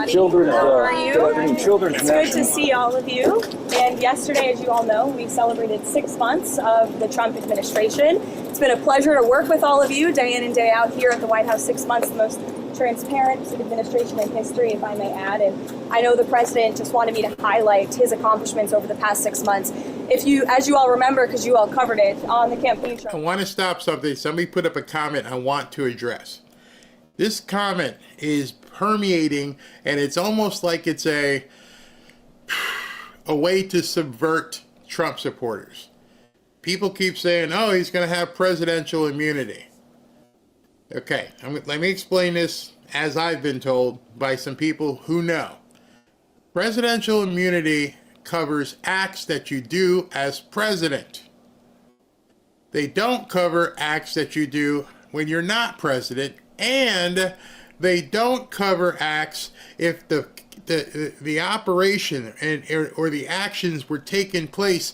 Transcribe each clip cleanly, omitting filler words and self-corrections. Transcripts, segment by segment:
everybody. Children, How are you? good afternoon, Children's It's good to see all of you. And yesterday, as you all know, we celebrated 6 months of the Trump administration. It's been a pleasure to work with all of you day in and day out here at the White House. 6 months, the most transparent administration in history, if I may add. And I know the president just wanted me to highlight his accomplishments over the past 6 months. If you, as you all remember, because you all covered it on the campaign trail. I want to stop something. Somebody put up a comment I want to address. This comment is permeating, and it's almost like it's a way to subvert Trump supporters. People keep saying, oh, he's going to have presidential immunity. Okay, let me explain this as I've been told by some people who know. Presidential immunity covers acts that you do as president. They don't cover acts that you do when you're not president, and they don't cover acts if the operation or the actions were taking place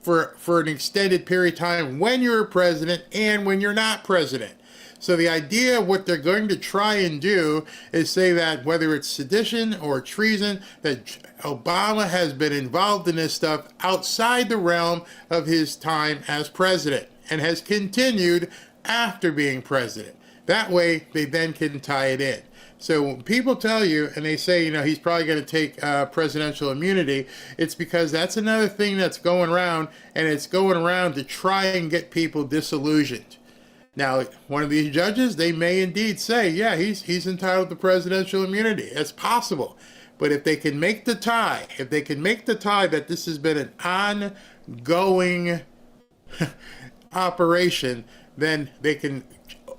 for an extended period of time when you're president and when you're not president. So the idea of what they're going to try and do is say that whether it's sedition or treason, that Obama has been involved in this stuff outside the realm of his time as president and has continued after being president. That way, they then can tie it in. So when people tell you, and they say, you know, he's probably going to take presidential immunity, it's because that's another thing that's going around, and it's going around to try and get people disillusioned. Now, one of these judges, they may indeed say, yeah, he's entitled to presidential immunity. It's possible. But if they can make the tie, that this has been an ongoing operation, then they can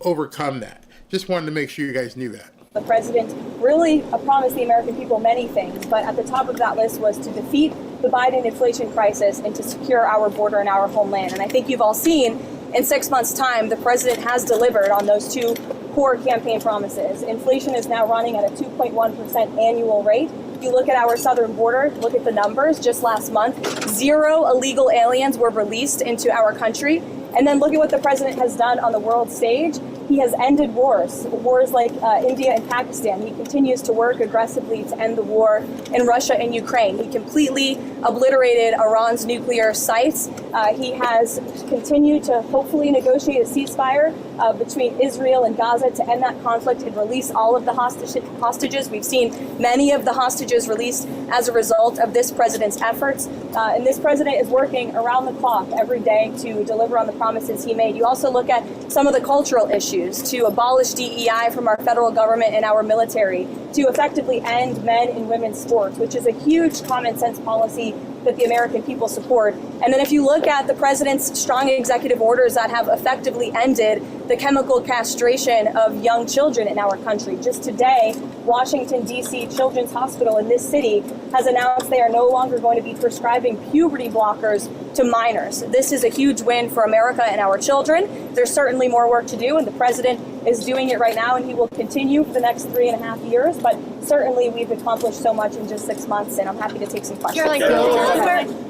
overcome that. Just wanted to make sure you guys knew that. The president really promised the American people many things, but at the top of that list was to defeat the Biden inflation crisis and to secure our border and our homeland. And I think you've all seen in 6 months' time, the president has delivered on those two core campaign promises. Inflation is now running at a 2.1% annual rate. If you look at our southern border, look at the numbers. Just last month, 0 illegal aliens were released into our country. And then look at what the president has done on the world stage. He has ended wars like India and Pakistan. He continues to work aggressively to end the war in Russia and Ukraine. He completely obliterated Iran's nuclear sites. He has continued to hopefully negotiate a ceasefire between Israel and Gaza to end that conflict and release all of the hostages. We've seen many of the hostages released as a result of this president's efforts. And this president is working around the clock every day to deliver on the promises he made. You also look at some of the cultural issues, to abolish DEI from our federal government and our military, to effectively end men and women's sports, which is a huge common sense policy that the American people support. And then if you look at the president's strong executive orders that have effectively ended the chemical castration of young children in our country. Just today, Washington, D.C. Children's Hospital in this city has announced they are no longer going to be prescribing puberty blockers to minors. This is a huge win for America and our children. There's certainly more work to do, and the president is doing it right now, and he will continue for the next 3.5 years. But certainly we've accomplished so much in just 6 months, and I'm happy to take some questions.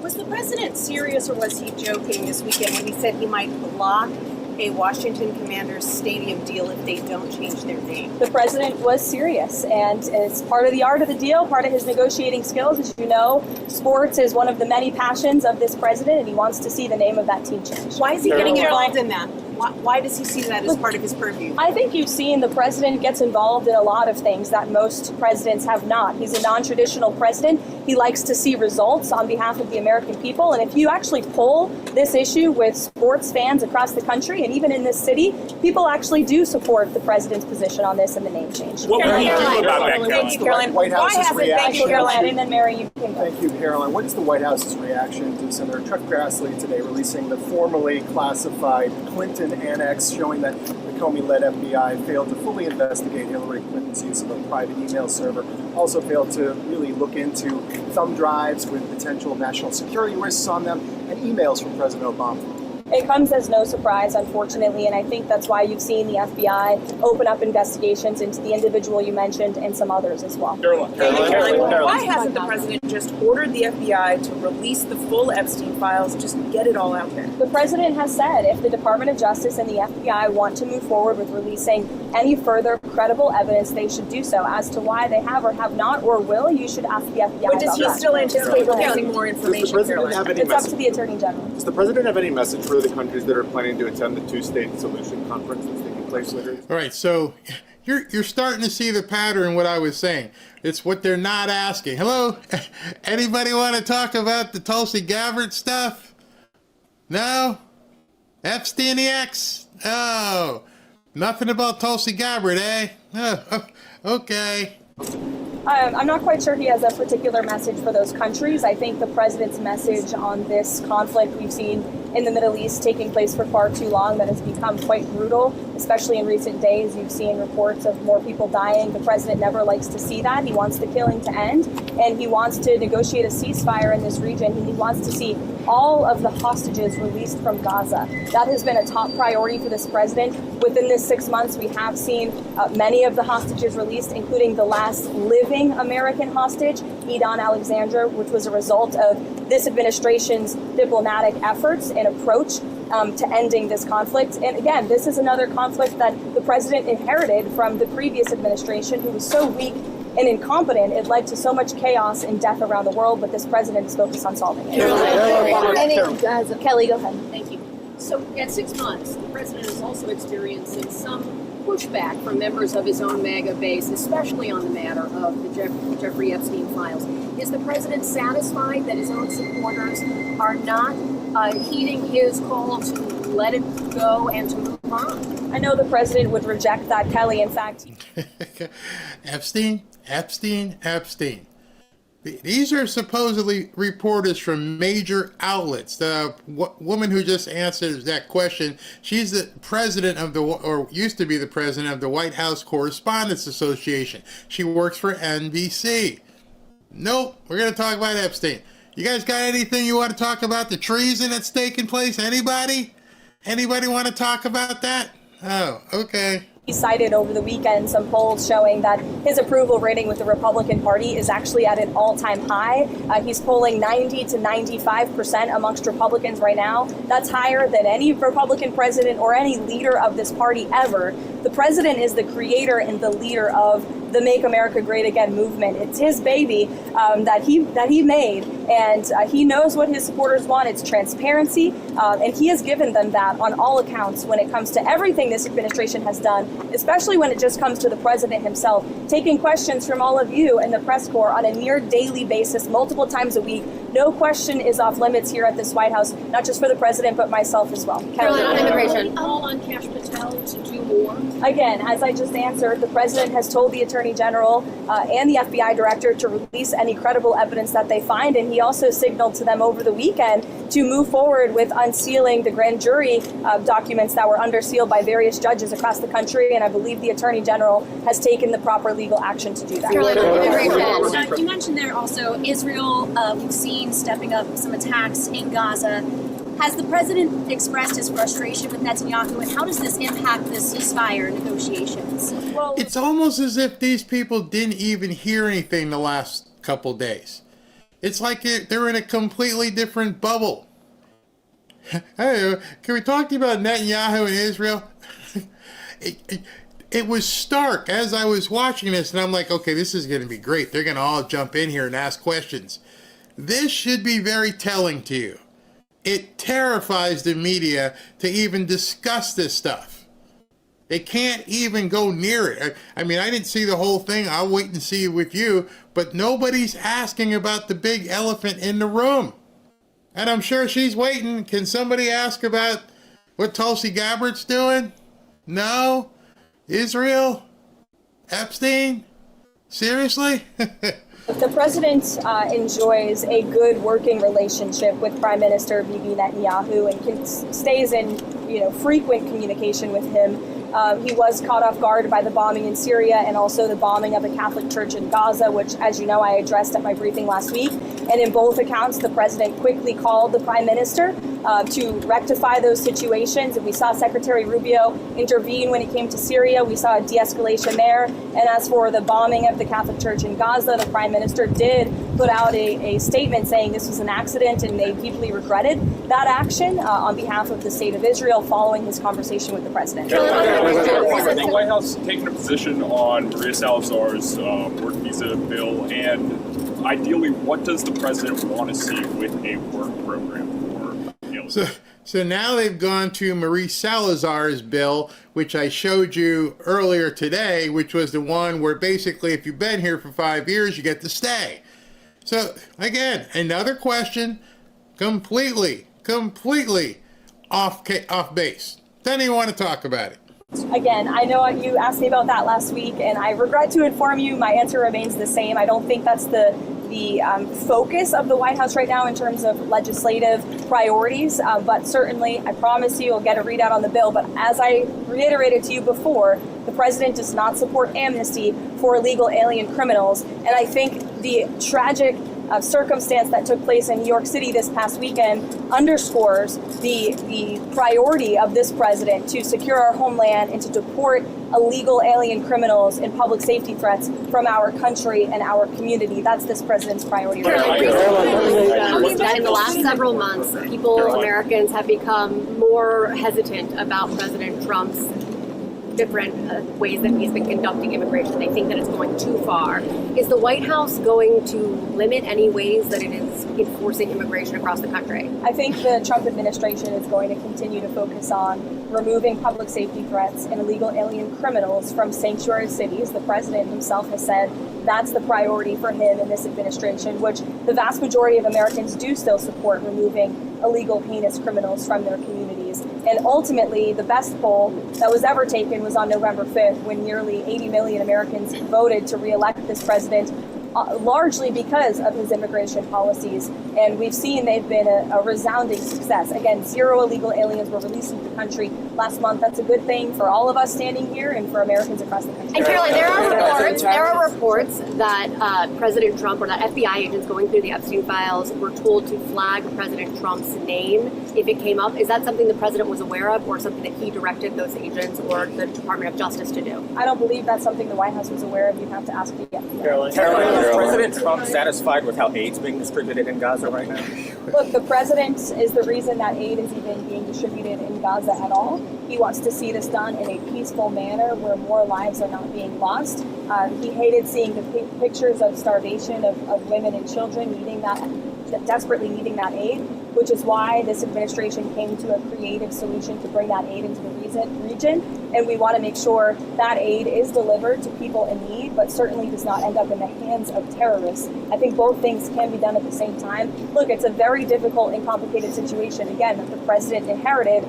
Was the president serious, or was he joking this weekend when he said he might block a Washington Commanders stadium deal if they don't change their name? The president was serious, and it's part of the art of the deal, part of his negotiating skills. As you know, sports is one of the many passions of this president, and he wants to see the name of that team change. Why is he getting involved in that? Why does he see that as part of his purview? I think you've seen the president gets involved in a lot of things that most presidents have not. He's a non-traditional president. He likes to see results on behalf of the American people. And if you actually poll this issue with sports fans across the country and even in this city, people actually do support the president's position on this and the name change. What will he do about that, Thank you, Caroline. White House's reaction. Thank you, Caroline. And then Mary, you can go. Thank you, Caroline. What is the White House's reaction to Senator Chuck Grassley today releasing the formerly classified Clinton annex showing that the Comey-led FBI failed to fully investigate Hillary Clinton's use of a private email server, also failed to really look into thumb drives with potential national security risks on them, and emails from President Obama? It comes as no surprise, unfortunately, and I think that's why you've seen the FBI open up investigations into the individual you mentioned and some others as well. Caroline, why hasn't the president just ordered the FBI to release the full Epstein files, just get it all out there? The president has said if the Department of Justice and the FBI want to move forward with releasing any further credible evidence, they should do so. As to why they have or have not or will, you should ask the FBI But does he about still that. anticipate releasing more information, Caroline? It's up to the Attorney General. Does the president have any message for the countries that are planning to attend the two-state solution conference that's taking place later? All right, so you're starting to see the pattern in what I was saying. It's what they're not asking. Hello? Anybody want to talk about the Tulsi Gabbard stuff? No? Epsteiniacs? Oh, nothing about Tulsi Gabbard, eh? Oh, okay. I'm not quite sure he has a particular message for those countries. I think the president's message on this conflict we've seen in the Middle East taking place for far too long that has become quite brutal, especially in recent days. You've seen reports of more people dying. The president never likes to see that. He wants the killing to end, and he wants to negotiate a ceasefire in this region. He wants to see all of the hostages released from Gaza. That has been a top priority for this president. Within this 6 months, we have seen many of the hostages released, including the last living American hostage, Edan Alexander, which was a result of this administration's diplomatic efforts and approach to ending this conflict. And again, this is another conflict that the president inherited from the previous administration, who was so weak and incompetent, it led to so much chaos and death around the world, but this president is focused on solving it. Kelly, go ahead. Thank you. So at 6 months, the president is also experiencing some pushback from members of his own MAGA base, especially on the matter of the Jeffrey Epstein files. Is the president satisfied that his own supporters are not heeding his call to let it go and to move on? I know the president would reject that, Kelly. In fact, Epstein. These are supposedly reporters from major outlets. The woman who just answered that question, she's the president of or used to be the president of the White House Correspondents Association. She works for NBC. Nope, we're going to talk about Epstein. You guys got anything you want to talk about? The treason that's taking place? Anybody? Anybody want to talk about that? Oh, okay. he cited over the weekend some polls showing that his approval rating with the Republican Party is actually at an all-time high. He's polling 90 to 95% amongst Republicans right now. That's higher than any Republican president or any leader of this party ever. The president is the creator and the leader of the Make America Great Again movement. It's his baby that he made, and he knows what his supporters want. It's transparency, and he has given them that on all accounts when it comes to everything this administration has done, especially when it just comes to the president himself, taking questions from all of you in the press corps on a near daily basis, multiple times a week. No question is off limits here at this White House, not just for the president, but myself as well. Caroline, on immigration. Call on Kash Patel to do more. Again, as I just answered, the president has told the Attorney General and the FBI Director to release any credible evidence that they find, and he also signaled to them over the weekend to move forward with unsealing the grand jury documents that were under seal by various judges across the country, and I believe the Attorney General has taken the proper legal action to do that. Caroline, on immigration. You mentioned there also Israel, we've seen stepping up some attacks in Gaza. Has the president expressed his frustration with Netanyahu, and how does this impact the ceasefire negotiations? Well, It's almost as if these people didn't even hear anything the last couple days. It's like they're in a completely different bubble. Hey, can we talk to you about Netanyahu and Israel? It was stark as I was watching this, and I'm like, okay, this is going to be great. They're going to all jump in here and ask questions. This should be very telling to you. It terrifies the media to even discuss this stuff. They can't even go near it. I mean, I didn't see the whole thing. I'll wait and see it with you. But nobody's asking about the big elephant in the room. And I'm sure she's waiting. Can somebody ask about what Tulsi Gabbard's doing? No? Israel? Epstein? Seriously? the president enjoys a good working relationship with Prime Minister Bibi Netanyahu and stays in frequent communication with him. He was caught off guard by the bombing in Syria and also the bombing of a Catholic church in Gaza, which, as you know, I addressed at my briefing last week. And in both accounts, the president quickly called the prime minister to rectify those situations. And we saw Secretary Rubio intervene when it came to Syria. We saw a de-escalation there. And as for the bombing of the Catholic Church in Gaza, the prime minister did put out a statement saying this was an accident and they deeply regretted that action on behalf of the state of Israel following his conversation with the president. Has the White House taken a position on Maria Salazar's work visa bill? And ideally, what does the president want to see with a work program for aliens? So now they've gone to Marie Salazar's bill, which I showed you earlier today, which was the one where basically if you've been here for 5 years, you get to stay. So again, another question, completely off base. Don't even want to talk about it. Again, I know you asked me about that last week, and I regret to inform you my answer remains the same. I don't think that's the focus of the White House right now in terms of legislative priorities, but certainly I promise you I'll get a readout on the bill. But as I reiterated to you before, the president does not support amnesty for illegal alien criminals, and I think the tragic circumstance that took place in New York City this past weekend underscores the priority of this president to secure our homeland and to deport illegal alien criminals and public safety threats from our country and our community. That's this president's priority. That in the last several months, Americans have become more hesitant about President Trump's different ways that he's been conducting immigration. They think that it's going too far. Is the White House going to limit any ways that it is enforcing immigration across the country? I think the Trump administration is going to continue to focus on removing public safety threats and illegal alien criminals from sanctuary cities. The president himself has said that's the priority for him in this administration, which the vast majority of Americans do still support removing illegal, heinous criminals from their communities. And ultimately, the best poll that was ever taken was on November 5th, when nearly 80 million Americans voted to re-elect this president, largely because of his immigration policies. And we've seen they've been a resounding success. Again, 0 illegal aliens were released into the country last month. That's a good thing for all of us standing here and for Americans across the country. And Caroline, there are reports that President Trump or that FBI agents going through the Epstein files were told to flag President Trump's name if it came up. Is that something the president was aware of, or something that he directed those agents or the Department of Justice to do? I don't believe that's something the White House was aware of. You'd have to ask the FBI. Caroline, is President Trump satisfied with how aid's being distributed in Gaza right now? Look, the president is the reason that aid is even being distributed in Gaza at all. He wants to see this done in a peaceful manner where more lives are not being lost. He hated seeing the pictures of starvation of women and children desperately needing that aid, which is why this administration came to a creative solution to bring that aid into the region. And we want to make sure that aid is delivered to people in need, but certainly does not end up in the hands of terrorists. I think both things can be done at the same time. Look, it's a very difficult and complicated situation, again, that the president inherited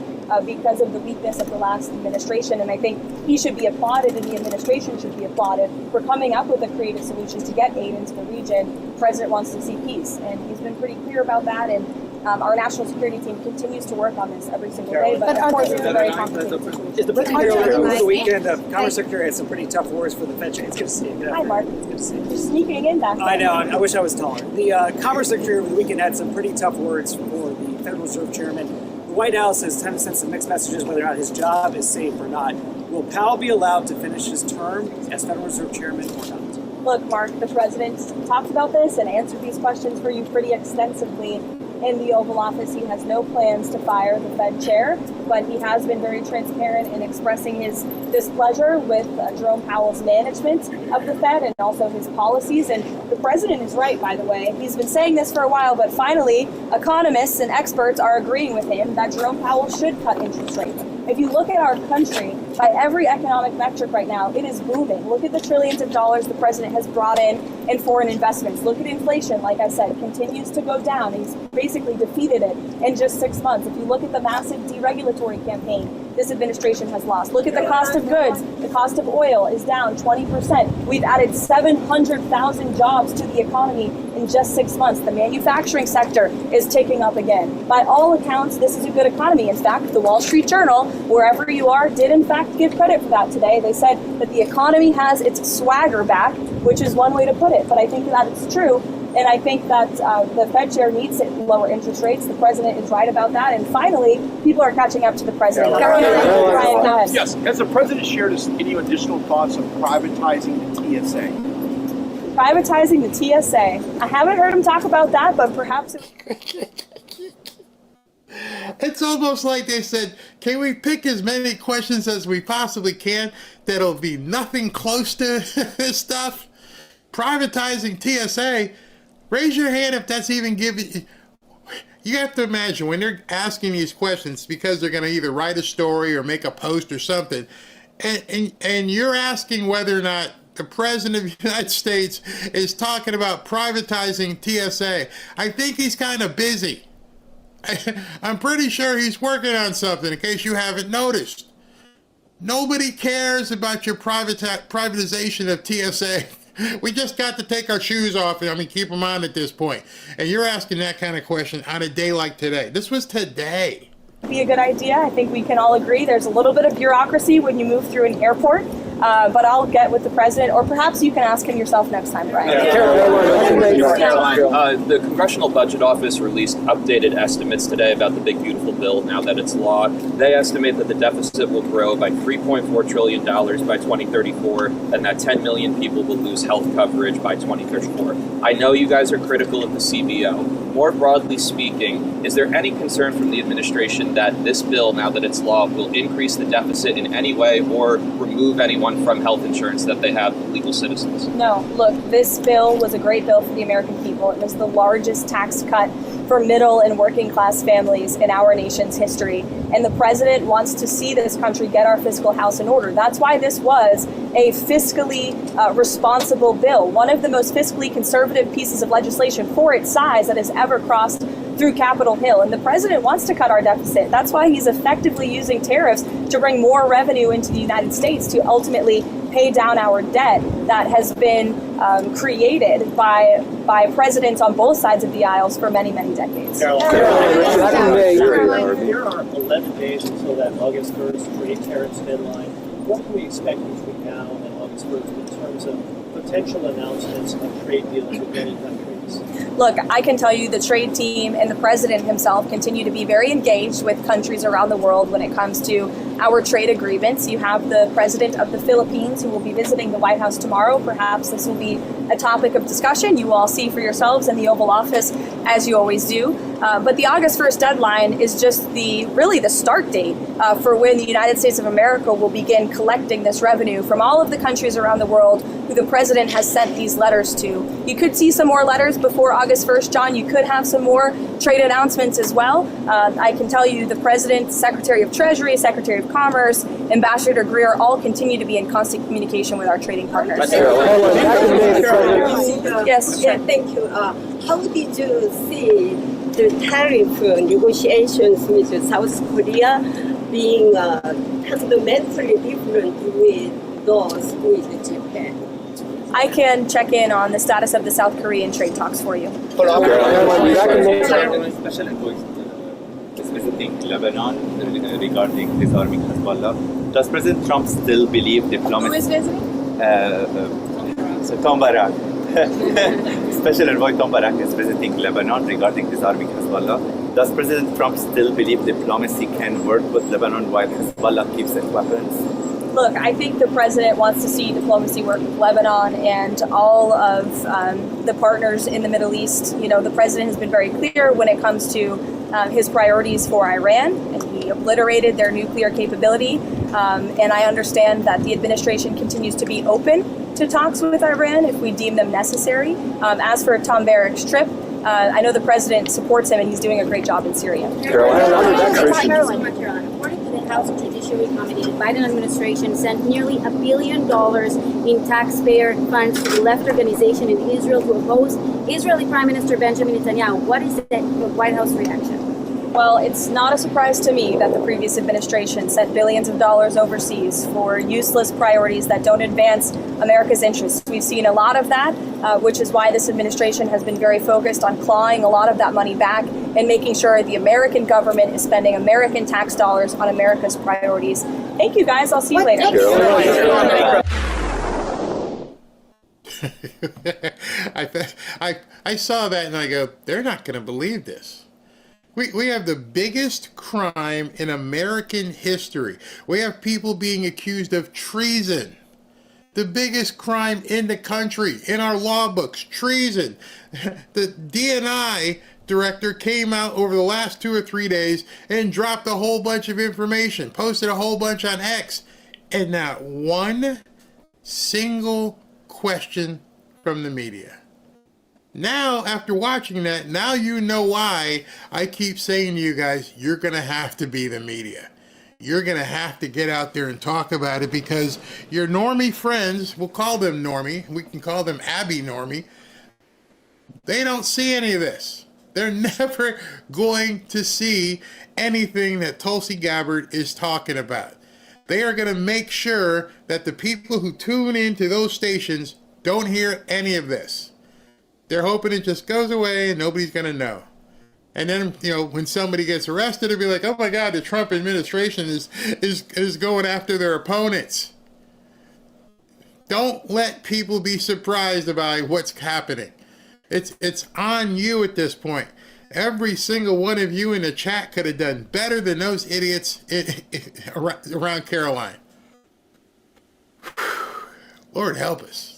because of the weakness of the last administration. And I think he should be applauded and the administration should be applauded for coming up with a creative solution to get aid into the region. The president wants to see peace, and he's been pretty clear about that. And our national security team continues to work on this every single day, but of course it's a very complicated situation. Is the president over the weekend? Commerce Secretary had some pretty tough words for the Fed chair. It's good to see you. Hi, Mark. It's good to see you. You're sneaking in back there. I know. I wish I was taller. The Commerce Secretary over the weekend had some pretty tough words for the Federal Reserve Chairman. The White House has sent some mixed messages whether or not his job is safe or not. Will Powell be allowed to finish his term as Federal Reserve Chairman or not? Look, Mark, the president talked about this and answered these questions for you pretty extensively in the Oval Office. He has no plans to fire the Fed chair, but he has been very transparent in expressing his displeasure with Jerome Powell's management of the Fed and also his policies. And the president is right, by the way. He's been saying this for a while, but finally, economists and experts are agreeing with him that Jerome Powell should cut interest rates. If you look at our country, by every economic metric right now, it is booming. Look at the trillions of dollars the president has brought in foreign investments. Look at inflation, like I said, it continues to go down. He's basically defeated it in just 6 months. If you look at the massive deregulatory campaign this administration has lost. Look at the cost of goods. The cost of oil is down 20%. We've added 700,000 jobs to the economy in just 6 months. The manufacturing sector is ticking up again. By all accounts, this is a good economy. In fact, the Wall Street Journal, wherever you are, did in fact give credit for that today. They said that the economy has its swagger back, which is one way to put it. But I think that it's true. And I think that the Fed chair needs to lower interest rates. The president is right about that. And finally, people are catching up to the president. Brian, go ahead. Yes. Has the president shared any additional thoughts on privatizing the TSA? Privatizing the TSA. I haven't heard him talk about that, but perhaps It's almost like they said, can we pick as many questions as we possibly can that'll be nothing close to this stuff? Privatizing TSA, raise your hand if that's even giving. You have to imagine when they're asking these questions because they're going to either write a story or make a post or something, and you're asking whether or not the president of the United States is talking about privatizing TSA. I think he's kind of busy. I'm pretty sure he's working on something, in case you haven't noticed. Nobody cares about your privatization of TSA. We just got to take our shoes off and keep them on at this point. And you're asking that kind of question on a day like today. This was today. Be a good idea. I think we can all agree there's a little bit of bureaucracy when you move through an airport, but I'll get with the president, or perhaps you can ask him yourself next time, Brian. Caroline, the Congressional Budget Office released updated estimates today about the big beautiful bill now that it's law. They estimate that the deficit will grow by $3.4 trillion by 2034 and that 10 million people will lose health coverage by 2034. I know you guys are critical of the CBO. More broadly speaking, is there any concern from the administration that this bill, now that it's law, will increase the deficit in any way or remove anyone from health insurance that they have legal citizens? No. Look, this bill was a great bill for the American people. It was the largest tax cut for middle and working class families in our nation's history. And the president wants to see this country get our fiscal house in order. That's why this was a fiscally responsible bill, one of the most fiscally conservative pieces of legislation for its size that has ever crossed through Capitol Hill. And the president wants to cut our deficit. That's why he's effectively using tariffs to bring more revenue into the United States to ultimately pay down our debt that has been created by presidents on both sides of the aisles for many, many decades. There are 11 days until that August 1st trade tariffs deadline. What can we expect between now and August 1st in terms of potential announcements of trade deals with many countries? Look, I can tell you the trade team and the president himself continue to be very engaged with countries around the world when it comes to our trade agreements. You have the president of the Philippines who will be visiting the White House tomorrow. Perhaps this will be a topic of discussion. You will all see for yourselves in the Oval Office, as you always do. But the August 1st deadline is just really the start date for when the United States of America will begin collecting this revenue from all of the countries around the world who the president has sent these letters to. You could see some more letters before August 1st, John. You could have some more trade announcements as well. I can tell you the president, Secretary of Treasury, Secretary of Commerce, Ambassador Greer all continue to be in constant communication with our trading partners. Yes. Yeah, thank you. How did you see the tariff negotiations with South Korea being fundamentally different with those with Japan? I can check in on the status of the South Korean trade talks for you. Visiting Lebanon regarding disarming Hezbollah. Does President Trump still believe diplomacy? Who is visiting? So Tom Barak. Special Envoy Tom Barak is visiting Lebanon regarding disarming Hezbollah. Does President Trump still believe diplomacy can work with Lebanon while Hezbollah keeps its weapons? Look, I think the president wants to see diplomacy work with Lebanon and all of the partners in the Middle East. You know, the president has been very clear when it comes to his priorities for Iran, and he obliterated their nuclear capability. And I understand that the administration continues to be open to talks with Iran if we deem them necessary. As for Tom Barak's trip, I know the president supports him and he's doing a great job in Syria. Caroline. According to the House Judiciary Committee, the Biden administration sent nearly $1 billion in taxpayer funds to the left organization in Israel to oppose Israeli Prime Minister Benjamin Netanyahu. What is the White House reaction? Well, it's not a surprise to me that the previous administration sent billions of dollars overseas for useless priorities that don't advance America's interests. We've seen a lot of that, which is why this administration has been very focused on clawing a lot of that money back and making sure the American government is spending American tax dollars on America's priorities. Thank you, guys. I'll see you later. I saw that and I go, they're not going to believe this. We have the biggest crime in American history. We have people being accused of treason. The biggest crime in the country, in our law books, treason. The DNI director came out over the last 2 or 3 days and dropped a whole bunch of information, posted a whole bunch on X, and not one single question from the media. Now, after watching that, now you know why I keep saying to you guys, you're going to have to be the media. You're going to have to get out there and talk about it, because your normie friends, we'll call them normie, we can call them Abby normie, they don't see any of this. They're never going to see anything that Tulsi Gabbard is talking about. They are going to make sure that the people who tune into those stations don't hear any of this. They're hoping it just goes away and nobody's going to know. And then, when somebody gets arrested, it'll be like, oh my God, the Trump administration is going after their opponents. Don't let people be surprised about what's happening. It's on you at this point. Every single one of you in the chat could have done better than those idiots around Caroline. Lord help us.